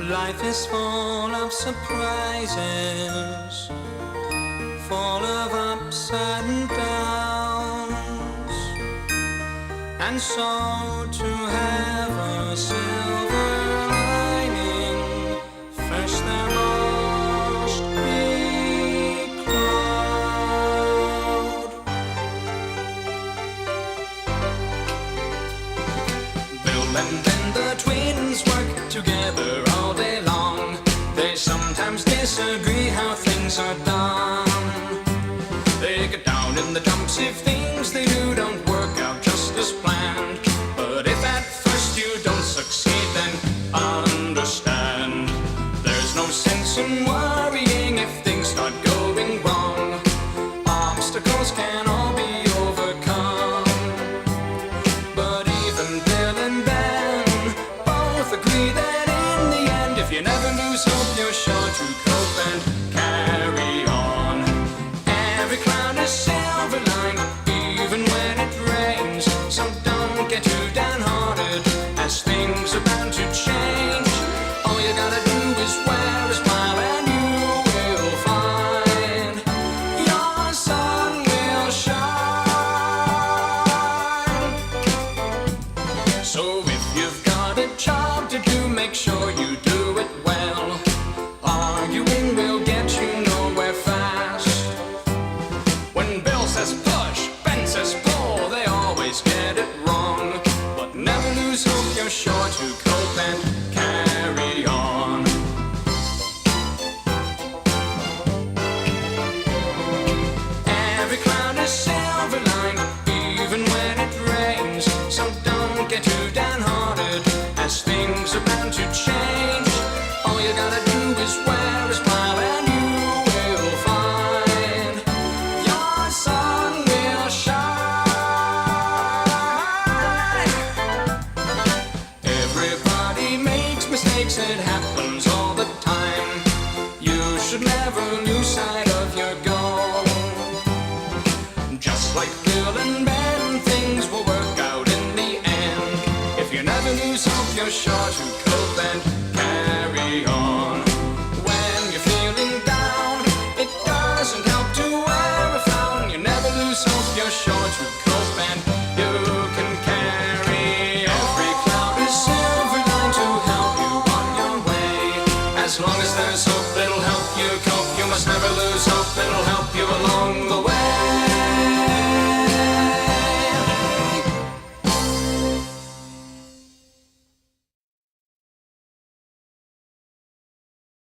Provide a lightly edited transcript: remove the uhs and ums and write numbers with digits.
Life is full of surprises, full of ups and downs, and so to have a silver lining, first there must be cloud. Bill and Ben, the twins, work together all day long. They sometimes disagree how things are done. They get down in the dumps if things they do don't work out just as planned. But if at first you don't succeed, then understand. There's no sense in worrying if things start going wrong. Obstacles can all be overcome. But even Bill and Ben both agree that in the end, if you never lose hope, you're sure to cope and carry on. Every cloud is silver lined, even when it rains. So don't get too downhearted, as things are bound to change. All you gotta do is wear a smile, and you will find your sun will shine. So if you've got a job to do, make sure you do it well. Arguing will get you nowhere fast. When Bill says push, Ben says pull, they always get it wrong. But never lose hope, you're sure to cope and carry on. Every cloud is silver lined, even when it rains. So don't get too downhearted, as things are bound to change. All you gotta do is wear a smile, and you will find your sun will shine. Everybody makes mistakes, it happens all the time.